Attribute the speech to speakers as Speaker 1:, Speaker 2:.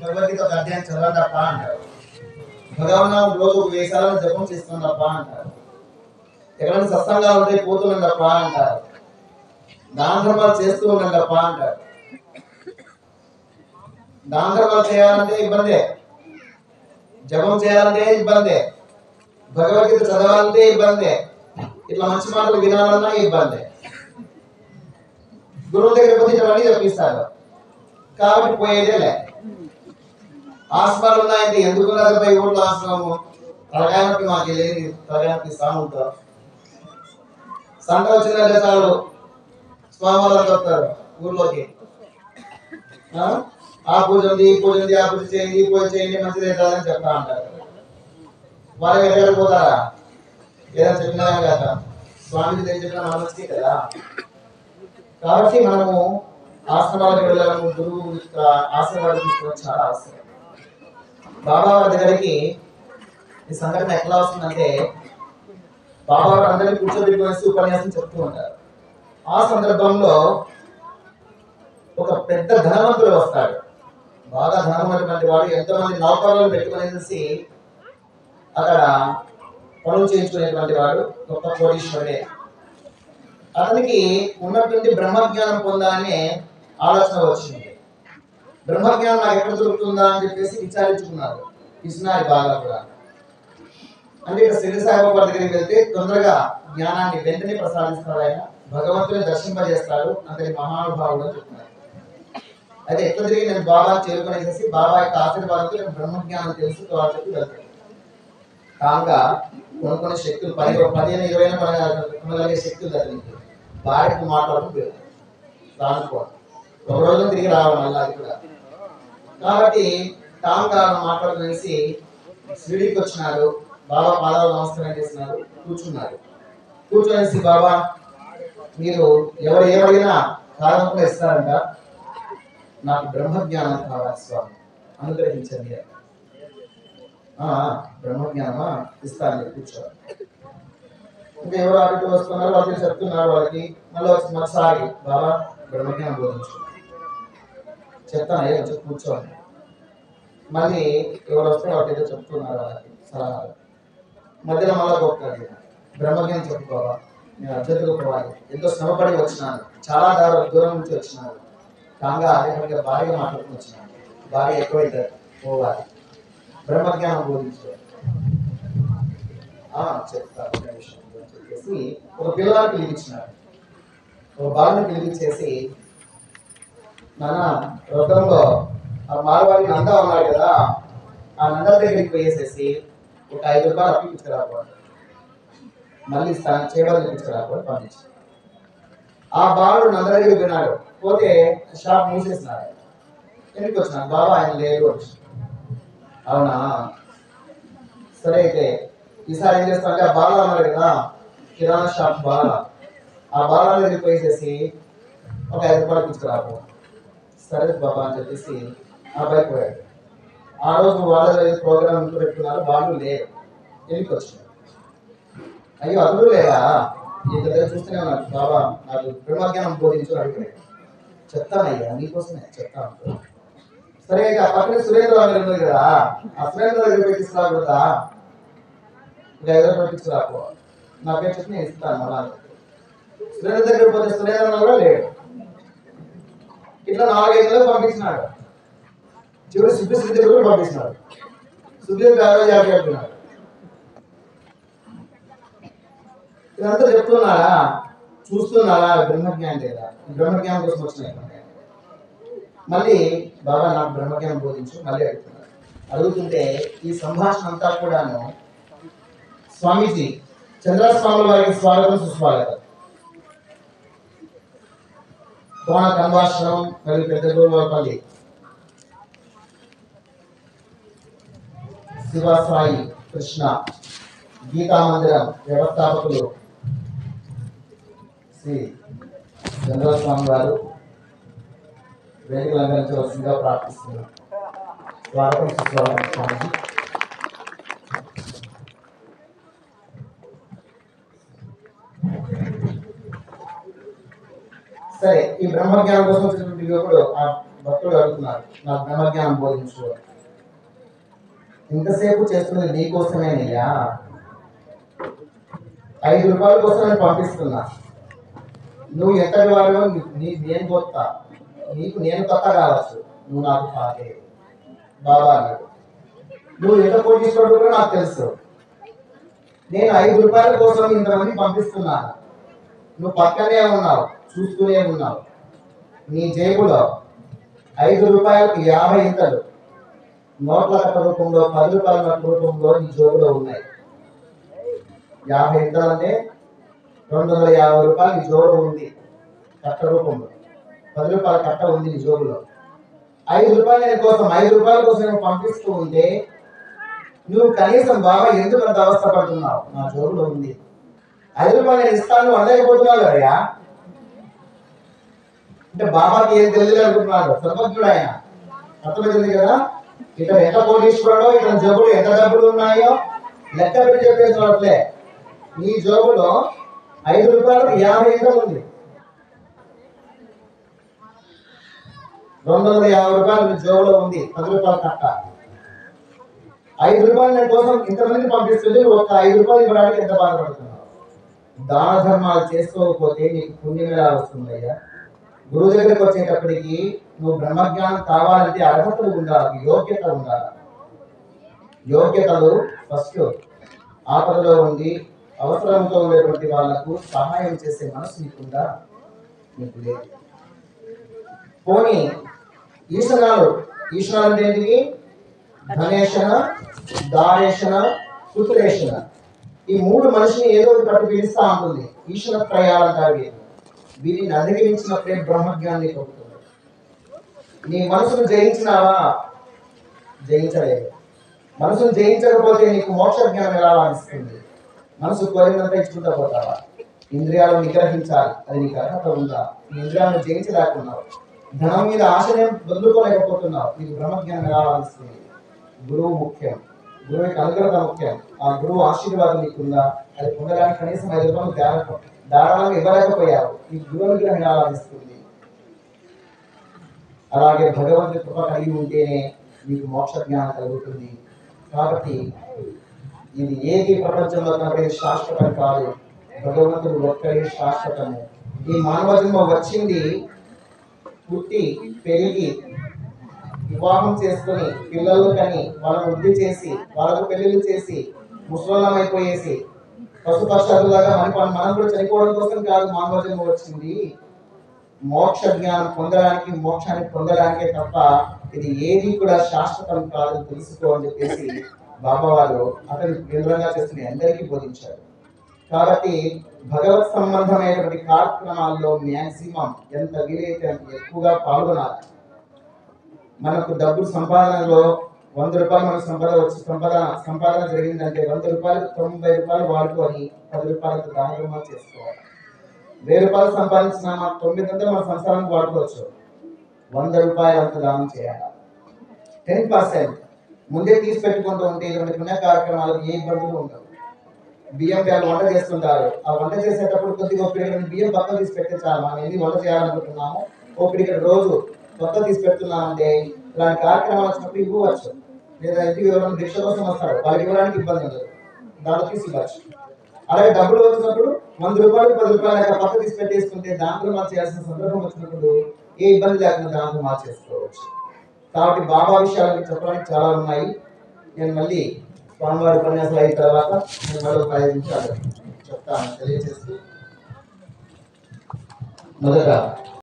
Speaker 1: భగవద్గీత ఒక అధ్యాయం చదవండప్ప అంటారు. భగవన్నామం రోజు 1000 సార్లు జపం చేస్తుండప్ప అంటారు. ఎక్కడైనా సత్సంగాలు ఉంటే పోతుండప్ప అంటారు. దాన ధర్మాలు చేస్తూ ఉండండప్ప అంటారు. దాన ధర్మాలు చేయాలంటే ఇబ్బందే, జపం చేయాలంటే ఇబ్బందే, భగవద్గీత చదవాలంటే ఇబ్బందే, ఇట్లా మంచి మాటలు వినాలన్నా ఇబ్బందే. గురువు దగ్గర పోతే ఇవన్నీ చెప్పిస్తారు కాబట్టి పోయేదే లే. ఆశ్రమాలు ఉన్నాయంటే ఎందుకు ఉన్నది ఊళ్ళో ఆశ్రమము? తలకాయనొప్పి మాకు లేదు, తలకాయనొప్పి సాముతో సంత వచ్చిందంటే చాలు స్వామివారు వస్తారు ఊర్లోకి. ఆ పూజ ఉంది, ఈ పూజ ఉంది, ఆ పూజ చేయండి, ఈ పూజ చేయండి, మంచిది అవుతుందని చెప్తా అంటారు. వాళ్ళు ఎక్కడ పోతారా? ఏదైనా చెప్పినా కదా స్వామిజీ దగ్గర చెప్పిన మన మంచిది కదా. కాబట్టి మనము ఆశ్రమాలకు వెళ్ళడము, గురువు ఆశీర్వాదం తీసుకోవడం చాలా అవసరం. బాబా వారి దగ్గరికి ఈ సంఘటన ఎట్లా వస్తుందంటే, బాబా వారు అందరినీ కూర్చోబెట్టుకుని ఉపన్యాసం చెప్తూ ఉంటారు. ఆ సందర్భంలో ఒక పెద్ద ధనవంతుడు వస్తాడు. బాగా ధనవంతుడు వాడు ఎంతోమంది నౌకర్లను పెట్టుకునేసి అక్కడ పనులు చేయించుకునేటువంటి వాడు గొప్ప కోటీశ్వరుడే. అతనికి ఉన్నటువంటి బ్రహ్మజ్ఞానం పొందాలనే ఆలోచన వచ్చింది. బ్రహ్మజ్ఞానం నాకు ఎక్కడ దొరుకుతుందా అని చెప్పేసి విచారించుకున్నారు. పిసినారి బాగా కూడా. అంటే ఇక్కడ శ్రీ సాయిబాబా దగ్గరికి వెళ్తే తొందరగా జ్ఞానాన్ని వెంటనే ప్రసాదిస్తాడు ఆయన, భగవంతుని దర్శింపజేస్తాడు, అంతటి మహానుభావుడు అని చెప్తున్నారు. అయితే ఎట్లా తిరిగి నేను బాబా చేరుకునేసి బాబా యొక్క ఆశీర్వాదంతో నేను బ్రహ్మజ్ఞానం తెలుసుకోవాలని చెప్పి వెళ్తాడు. కాగా కొన్ని శక్తులు 15-20 కొనగలిగే శక్తులు తగ్గింది. భార్యకు మాట్లాడుతూ రానుకోవడం, ఒక రోజు తిరిగి రావడం మళ్ళీ అది కూడా. కాబట్టి తాముగా మాట్లాడుకునేసి షిరిడీకి వచ్చినాడు. బాబా పాదాలు నమస్కారం చేసినాడు, కూర్చున్నాడు. కూర్చొనేసి బాబా మీరు ఎవరు ఏమడిగినా కారణంగా ఇస్తారంట, నాకు బ్రహ్మజ్ఞానం కావాలి స్వామి, అనుగ్రహించండి. బ్రహ్మజ్ఞానమా ఇస్తాను, కూర్చోవాలి. ఇంకా ఎవరు అటు వస్తున్నారు, వాళ్ళు చెప్తున్నారు. వాళ్ళకి మళ్ళీ ఒకసారి బాబా బ్రహ్మజ్ఞానం బోధించు చెప్తాను, ఏ వచ్చి కూర్చోవాలి. మళ్ళీ ఎవరు వస్తే వాళ్ళకి ఏదో చెప్తున్నారు, వాళ్ళకి సలహాలు. మధ్యలో మళ్ళీ గొప్పది బ్రహ్మజ్ఞానం చెప్పుకోవా, నేను అర్జెంటుగా పోవాలి, ఎంతో శ్రమపడి వచ్చినాను, చాలా దూరం నుంచి వచ్చినాను, కాగా అదే భార్యగా మాట్లాడుకుని వచ్చినాను, భార్య ఎక్కువైతే పోవాలి, బ్రహ్మజ్ఞానం బోధించు చెప్తాను చెప్పేసి ఒక పిల్లవాడిని పిలిపించినాడు. ఒక బాలుని పిలిపించేసి, నాన్న రథంలో ఆ మారవాడి నంద ఉన్నాడు కదా, ఆ నంద దగ్గరికి పోయేసేసి ఒక 5 రూపాయలు అప్పించుకురాకపోవాలి, మళ్ళీ చేయడం తెప్పించుకురాకపోవాలి పంపించి. ఆ బాలుడు నంద దగ్గరికి పోయినాడు. పోతే షాప్ మూసేసినాడు. ఎందుకు వచ్చినాడు? బాబా ఆయన లేడు వచ్చి. అవునా, సరే అయితే ఈసారి ఏం చేస్తానంటే ఆ బాల అన్నాడు కదా, కిరాణా షాప్ బాల, ఆ బాల దగ్గరికి పోయేసేసి ఒక 5 రూపాయలు తీసుకురాపో. సరే బాబా అని చెప్పేసి ఆ అబ్బాయి పోయాడు. ఆ రోజు వాళ్ళ ప్రోగ్రామ్ ఇంట్లో పెట్టుకున్నారు, వాళ్ళు లేరు. ఎందుకు వచ్చినాడు? అయ్యో అతడు లేదా, ఈ దగ్గర చూస్తూనే ఉన్నాడు. బాబా నాకు బ్రహ్మజ్ఞానం బోధించు అడుగుతున్నాడు. చెప్తానయ్యా, నీకోసమే చెప్తాను. సరే అయితే ఆ పక్కన సురేంద్ర దగ్గర ఉంది కదా, ఆ సురేంద్ర దగ్గర తీసుకురాకూడదా? ఒక 5 రూపాయలు తీసుకురాపో, నా పేరు చెప్పి నేను ఇస్తాను అలా. సురేంద్ర దగ్గర పోతే సురేంద్ర కూడా లేడు. ఇట్లా 4-5 నెలలు పంపించినాడు. చివరి సుబ్బిశ్రీ దగ్గర కూడా పంపించినాడు. సుబ్బిశ్రీ 50 అంటున్నాడు. ఇదంతా చెప్తున్నారా, చూస్తున్నారా? బ్రహ్మజ్ఞానం లేదా? బ్రహ్మజ్ఞానం కోసం వచ్చినాయి. మళ్ళీ బాబా నాకు బ్రహ్మజ్ఞానం బోధించు మళ్ళీ అడుగుతున్నారు. అడుగుతుంటే ఈ సంభాషణ అంతా కూడాను స్వామీజీ చంద్రస్వామి వారికి స్వాగతం సుస్వాగతం. కోణ కన్వాశ్రమం మరియు పెద్ద గురువాపల్లి శివసాయి కృష్ణ గీతా మందిరం వ్యవస్థాపకులు శ్రీ చంద్రస్వామి వారు వేదికలు అందించవలసిందిగా ప్రార్థిస్తున్నారు. స్వాగతం సుస్వాగతం స్వామిజీ. సరే, ఈ బ్రహ్మజ్ఞానం కోసం వచ్చినటువంటి యువకుడు ఆ భక్తుడు అడుగుతున్నారు, నాకు బ్రహ్మజ్ఞానం బోధించు. ఇంతసేపు చేస్తున్నది నీకోసమేనయ్యా, 5 రూపాయల కోసం నేను పంపిస్తున్నా. నువ్వు ఎంతటి వాడు నేను కొత్త, నీకు నేను కొత్త కావచ్చు, నువ్వు నాకు పాతే బాబా అన్నాడు. నువ్వు ఎంత కోటీశ్వరుడు కూడా నాకు తెలుసు. నేను 5 రూపాయల కోసం ఇంతమంది పంపిస్తున్నాను. నువ్వు పక్కనే ఉన్నావు, చూస్తూనే ఉన్నావు. నీ జేబులో 5 రూపాయలకు 50 ఇంతలు నోట్ల కట్ట రూపంలో, 10 రూపాయల నోట్ల రూపంలో నీ జోబులో ఉన్నాయి. 50 ఇంతలు అంటే 250 రూపాయలు నీ జోబులో ఉంది కట్ట రూపంలో. 10 రూపాయల కట్ట ఉంది నీ జోబులో. 5 రూపాయల కోసం 5 రూపాయల కోసం నువ్వు పంపిస్తూ ఉంటే నువ్వు కనీసం బాబా ఎందుకు అంత అవస్థ పడుతున్నావు? నా జోబులో ఉంది 5 రూపాయలు నేను ఇస్తాను అనలేకపోతున్నావు కదయా. అంటే బాబాకి ఏం తెలియదు అనుకుంటున్నాడు, సర్వజ్ఞుడు ఆయన, అర్థమైంది కదా. ఇతను ఎంత కోటీశ్వరుడో, ఇతని జోబులు ఎంత డబ్బులు ఉన్నాయో లెక్క పెట్టి చెప్పేసినట్లే. నీ జోబులో 5 రూపాయలకు 50 ఇంతలు ఉంది. 250 రూపాయలు నీ జోబులో ఉంది, 10 రూపాయల కట్ట. 5 రూపాయలు నేను కోసం ఇంతమంది పంపిస్తుంది, ఒక 5 రూపాయలు ఇవ్వడానికి ఎంత బాధపడుతున్నావు? దాన ధర్మాలు చేసుకోకపోతే నీకు పుణ్యం ఎలా వస్తుందయ్యా? గురువు దగ్గరికి వచ్చేటప్పటికి నువ్వు బ్రహ్మజ్ఞానం కావాలంటే అర్హతలు ఉండాలి, యోగ్యత ఉండాలి. యోగ్యతలు ఫస్ట్, ఆపదలో ఉండి అవసరంతో ఉండేటువంటి వాళ్లకు సహాయం చేసే మనసు నీకుందా? నీకు లేదు. పోనీ ఈశనాలు, ఈశనాలు అంటే ఏంటివి? ధనేషణ, దారేషణ, పుత్రేషణ. ఈ 3 మనిషిని ఏదో ఒకటి పట్టు పిలుస్తా ఉంటుంది. ఈశ్వర త్రయాలంటారు. వీటిని అధిగమించినప్పుడే బ్రహ్మజ్ఞాన్ని పొందుతుంది. నీ మనసును జయించినావా? జయించలేదు. మనసును జయించకపోతే నీకు మోక్ష జ్ఞానం ఎలా లభిస్తుంది? మనసు కోరినంత ఇచ్చుకుంటా పోతావా? ఇంద్రియాలను నిగ్రహించాలి, అది నీకు అర్హత ఉందా? ఈ ఇంద్రియాలను జయించలేకున్నావు, ధనం మీద ఆశయం వదులుకోలేకపోతున్నావు, నీకు బ్రహ్మజ్ఞానం ఎలా లభిస్తుంది? గురువు ముఖ్యం, గురువు యొక్క అనుగ్రహం ముఖ్యం. ఆ గురువు ఆశీర్వాదం నీకుందా? అది పొందడానికి కనీసం 5 రూపాయలు ధారాళంగా ఇవ్వలేకపోయావు, ఈ గురువు అనుగ్రహం ఎలా లభిస్తుంది? అలాగే భగవంతుడి కృప కలిగి ఉంటేనే నీకు మోక్ష జ్ఞానం కలుగుతుంది. కాబట్టి ఇది ఏది ప్రపంచంలో కనబడేది శాశ్వతం కాదు, భగవంతుడు ఒక్కడే శాశ్వతము. ఈ మానవ జన్మ వచ్చింది పుట్టి పెరిగి వివాహం చేసుకుని పిల్లలు కని వాళ్ళని వృద్ధి చేసి వాళ్ళకు పెళ్లిళ్ళు చేసి ముసలం అయిపోయేసి పశుపక్షాదులాగా మనం కూడా చనిపోవడం కోసం కాదు మానవ జన్మ వచ్చింది. మోక్ష జ్ఞానం పొందడానికి, మోక్షాన్ని పొందడానికే తప్ప ఇది ఏది కూడా శాశ్వతం కాదు తెలుసుకో అని చెప్పేసి బాబా వారు అతను కేంద్రంగా చేస్తున్న అందరికీ బోధించారు. కాబట్టి భగవత్ సంబంధమైనటువంటి కార్యక్రమాల్లో మ్యాక్సిమం ఎంత వీలైతే అంత ఎక్కువగా పాల్గొనాలి. మనకు డబ్బు సంపాదనలో 100 రూపాయలు మనకు సంపాదన జరిగిందంటే 100 రూపాయలు 90 రూపాయలు వాడుకొని 10 రూపాయలకు దానం చేసుకోవాలి. 1000 రూపాయలు సంపాదించిన 900 మన సంసారానికి వాడుకోవచ్చు. 100 రూపాయలు అంత దానం చేయాలి. 10% ముందే తీసి పెట్టుకుంటూ ఉంటే ఇటువంటి పుణ్య కార్యక్రమాలకు ఏ ఇబ్బందులు ఉండవు. బియ్యం వాళ్ళు వంట చేస్తుంటారు, ఆ వంట చేసేటప్పుడు కొద్దిగా ఒక బియ్యం పక్కన తీసి పెడితే చాలు. మనం ఎన్ని వంట చేయాలనుకుంటున్నామో ఇక్కడ రోజు కొత్త తీసి పెడుతున్నామంటే ఇలాంటి కార్యక్రమాలు వచ్చినప్పుడు ఇవ్వచ్చు. లేదా ఇంటికి ఎవరైనా భిక్ష కోసం వస్తాడు, వాళ్ళకి ఇవ్వడానికి ఇబ్బంది ఉండదు, దాంట్లో తీసి ఇవ్వచ్చు. అలాగే డబ్బులు వచ్చినప్పుడు 100 రూపాయలు 10 రూపాయలు లేక పక్క తీసి పెట్టేసుకుంటే దాంట్లో మార్చేయాల్సిన సందర్భం వచ్చినప్పుడు ఏ ఇబ్బంది లేకుండా దాంట్లో మార్చేసుకోవచ్చు. కాబట్టి బాబా విషయాలు చెప్పడానికి చాలా ఉన్నాయి. నేను మళ్ళీ స్వామివారి ఉపన్యాసాలు అయిన తర్వాత నేను మరో 5 నిమిషాలు చెప్తాను తెలియజేస్తూ. మొదట